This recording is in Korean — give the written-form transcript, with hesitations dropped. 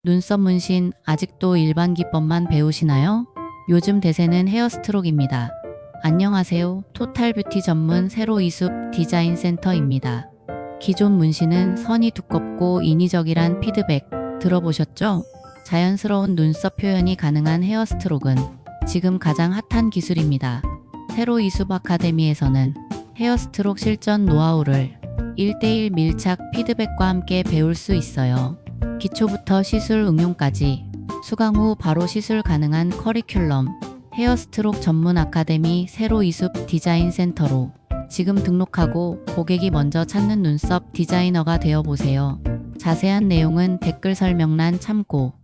눈썹 문신 아직도 일반 기법만 배우시나요? 요즘 대세는 헤어스트록입니다. 안녕하세요. 토탈뷰티 전문 세로 이숲 디자인 센터입니다. 기존 문신은 선이 두껍고 인위적이란 피드백 들어보셨죠? 자연스러운 눈썹 표현이 가능한 헤어스트록은 지금 가장 핫한 기술입니다. 세로 이숲 아카데미에서는 헤어스트록 실전 노하우를 1대1 밀착 피드백과 함께 배울 수 있어요. 기초부터 시술 응용까지 수강 후 바로 시술 가능한 커리큘럼 헤어스트록 전문 아카데미 세로 이숲 디자인 센터로 지금 등록하고 고객이 먼저 찾는 눈썹 디자이너가 되어보세요. 자세한 내용은 댓글 설명란 참고